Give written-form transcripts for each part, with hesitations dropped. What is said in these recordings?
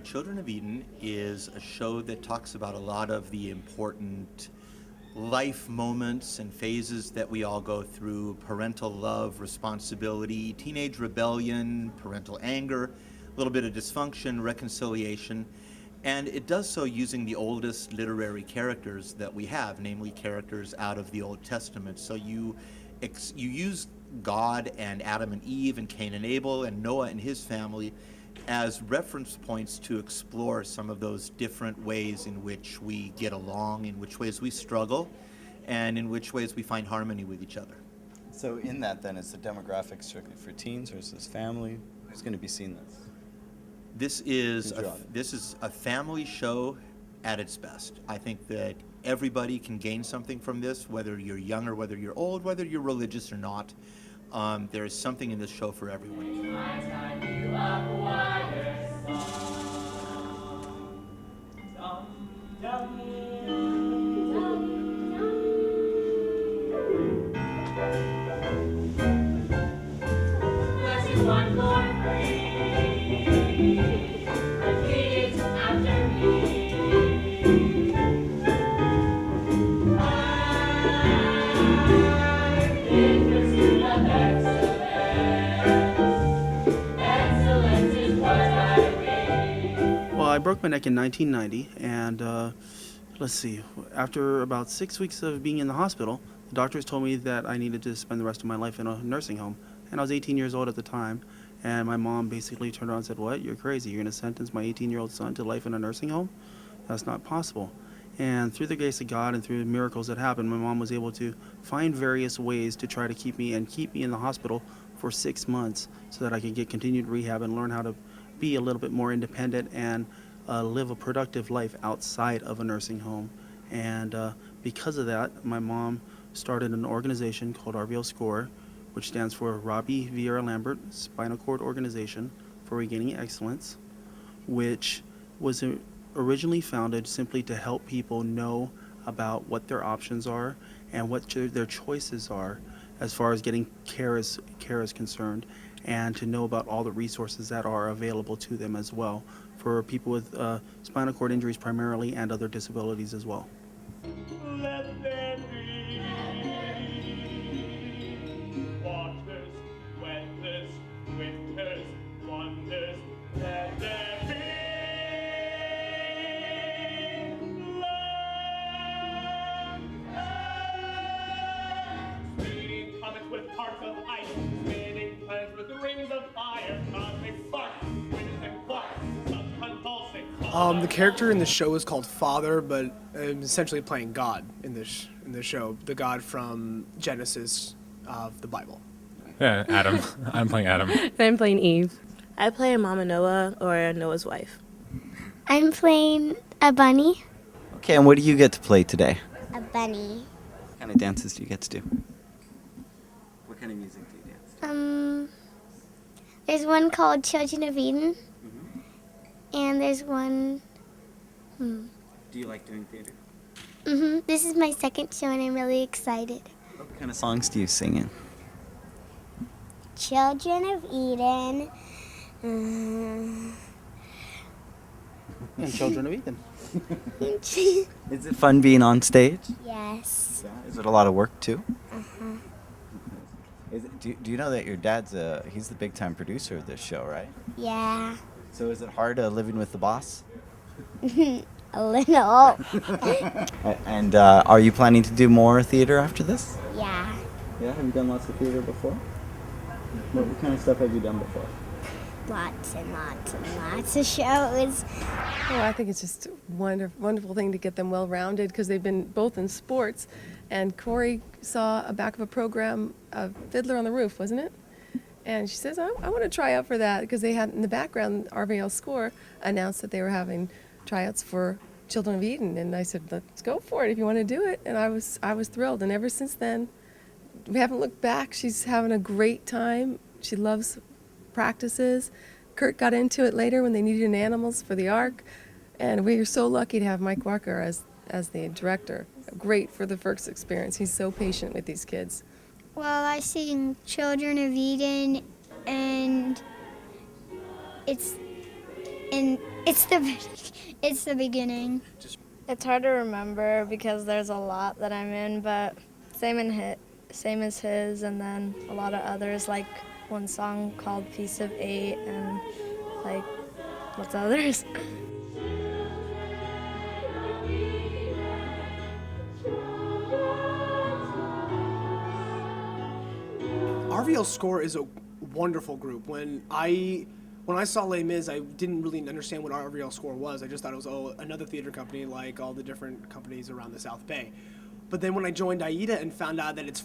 Children of Eden is a show that talks about a lot of the important life moments and phases that we all go through: parental love, responsibility, teenage rebellion, parental anger, a little bit of dysfunction, reconciliation. And it does so using the oldest literary characters that we have, namely characters out of the Old Testament. So you use God and Adam and Eve and Cain and Abel and Noah and his family as reference points to explore some of those different ways in which we get along, in which ways we struggle, and in which ways we find harmony with each other. So in that, then, is the demographic strictly for teens, or is this family? Who's going to be seeing this? This is a family show at its best. I think that everybody can gain something from this, whether you're young or whether you're old, whether you're religious or not. There is something in this show for everyone. One more repeat after me. I'm in pursuit of excellence. Excellence is what I read. Well, I broke my neck in 1990, and let's see, after about 6 weeks of being in the hospital, the doctors told me that I needed to spend the rest of my life in a nursing home. And I was 18 years old at the time, and my mom basically turned around and said, "What? You're crazy. You're going to sentence my 18-year-old son to life in a nursing home? That's not possible." And through the grace of God and through miracles that happened, my mom was able to find various ways to try to keep me in the hospital for 6 months so that I could get continued rehab and learn how to be a little bit more independent and live a productive life outside of a nursing home. And because of that, my mom started an organization called RVL SCORE, which stands for Robbie Vieira Lambert Spinal Cord Organization for Regaining Excellence, which was originally founded simply to help people know about what their options are and what their choices are as far as getting care is concerned, and to know about all the resources that are available to them as well for people with spinal cord injuries primarily and other disabilities as well. Let there be waters, weathers, winters, wonders. Let there be love. Speeding comets with hearts of ice, spinning planets with rings of fire, cosmic sparks, winds and quarks, subconvulsing. The character in the show is called Father, but I'm essentially playing God in this show, the God from Genesis of the Bible. Yeah, Adam. I'm playing Adam. I'm playing Eve. I play Mama Noah, or Noah's wife. I'm playing a bunny. Okay, and what do you get to play today? A bunny. What kind of dances do you get to do? What kind of music do you dance? There's one called Children of Eden, and there's one. Do you like doing theater? This is my second show, and I'm really excited. What kind of songs do you sing in? Children of Eden. And Children of Eden. Is it fun being on stage? Yes. Yeah. Is it a lot of work too? Do you know that your dad's he's the big time producer of this show, right? Yeah. So is it hard living with the boss? A little. And are you planning to do more theater after this? Yeah. Yeah. Have you done lots of theater before? What kind of stuff have you done before? Lots and lots and lots of shows. Oh, I think it's just a wonderful thing to get them well-rounded because they've been both in sports. And Corey saw a back of a program, Fiddler on the Roof, wasn't it? And she says, I want to try out for that because they had in the background, RVL SCORE announced that they were having tryouts for Children of Eden. And I said, let's go for it if you want to do it. And I was thrilled. And ever since then, we haven't looked back. She's having a great time. She loves practices. Kurt got into it later when they needed animals for the Ark. And we are so lucky to have Mike Walker as the director. Great for the first experience. He's so patient with these kids. Well, I sing Children of Eden, and it's And it's the beginning. It's hard to remember because there's a lot that I'm in, but same as his, and then a lot of others, like one song called Piece of Eight, and like what's others? RVL Score is a wonderful group. When I saw Les Mis, I didn't really understand what RVL Score was. I just thought it was another theater company like all the different companies around the South Bay. But then when I joined AIDA and found out that it's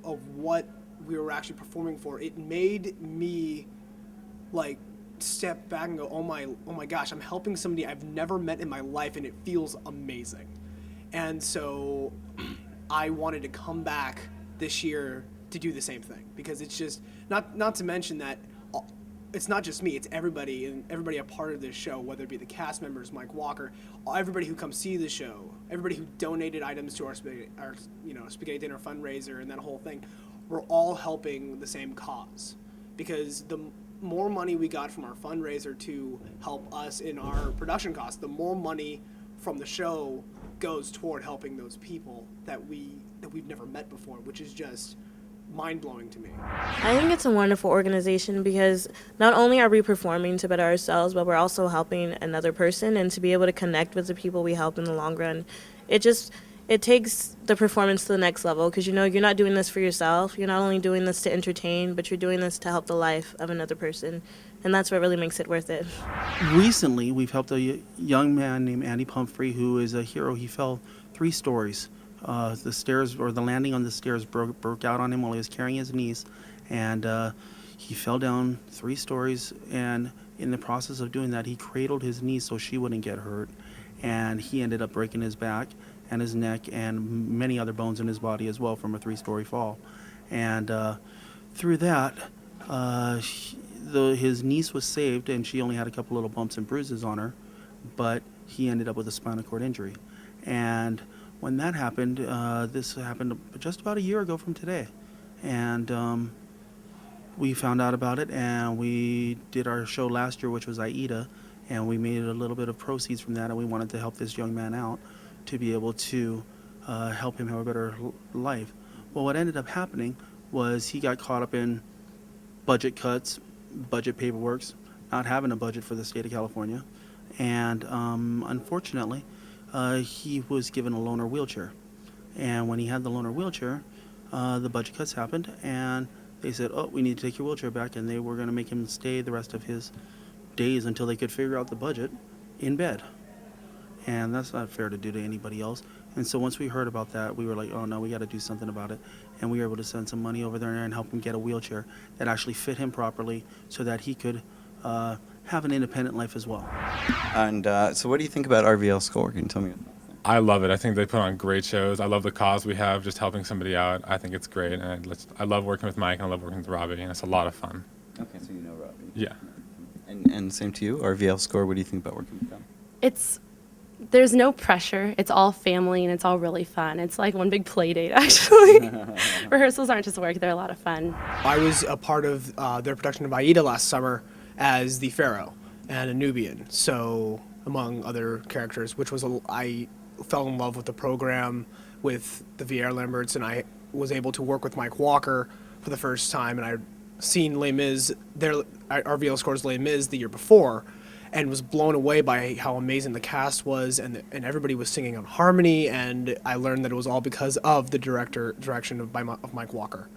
of what we were actually performing for, it made me like step back and go, oh my gosh, I'm helping somebody I've never met in my life, and it feels amazing. And so I wanted to come back this year to do the same thing, because it's just not to mention that it's not just me, it's everybody, and everybody a part of this show, whether it be the cast members, Mike Walker, everybody who comes see the show, everybody who donated items to our spaghetti dinner fundraiser and that whole thing. We're all helping the same cause, because the more money we got from our fundraiser to help us in our production costs, the more money from the show goes toward helping those people that we've never met before, which is just mind-blowing to me. I think it's a wonderful organization because not only are we performing to better ourselves, but we're also helping another person, and to be able to connect with the people we help in the long run, it takes the performance to the next level, because you're not doing this for yourself. You're not only doing this to entertain, but you're doing this to help the life of another person, and that's what really makes it worth it. Recently, we've helped a young man named Andy Pumphrey, who is a hero. He fell 3 stories. The stairs, or the landing on the stairs, broke out on him while he was carrying his niece, and he fell down 3 stories, and in the process of doing that, he cradled his niece so she wouldn't get hurt, and he ended up breaking his back and his neck and many other bones in his body as well from a 3-story fall. And through that, his niece was saved, and she only had a couple little bumps and bruises on her, but he ended up with a spinal cord injury. And when that happened, this happened just about a year ago from today. And we found out about it, and we did our show last year, which was AIDA, and we made a little bit of proceeds from that, and we wanted to help this young man out to be able to help him have a better life. Well, what ended up happening was he got caught up in budget cuts, budget paperwork, not having a budget for the state of California, and unfortunately, he was given a loaner wheelchair. And when he had the loaner wheelchair, the budget cuts happened, and they said, oh, we need to take your wheelchair back, and they were going to make him stay the rest of his days until they could figure out the budget in bed. And that's not fair to do to anybody else. And so once we heard about that, we were like, oh no, we got to do something about it. And we were able to send some money over there and help him get a wheelchair that actually fit him properly so that he could have an independent life as well. And so what do you think about RVL Score? Can you tell me? I love it. I think they put on great shows. I love the cause we have, just helping somebody out. I think it's great. And I love working with Mike, and I love working with Robbie, and it's a lot of fun. Okay, so you know Robbie. Yeah. And same to you, RVL Score, what do you think about working with them? There's no pressure. It's all family, and it's all really fun. It's like one big play date, actually. Rehearsals aren't just work. They're a lot of fun. I was a part of their production of AIDA last summer as the Pharaoh and a Nubian, so among other characters, which was I fell in love with the program with the VR Lamberts, and I was able to work with Mike Walker for the first time, and I'd seen Les Mis, RVL Score's Les Mis the year before, and was blown away by how amazing the cast was, and everybody was singing on harmony, and I learned that it was all because of the direction of Mike Walker.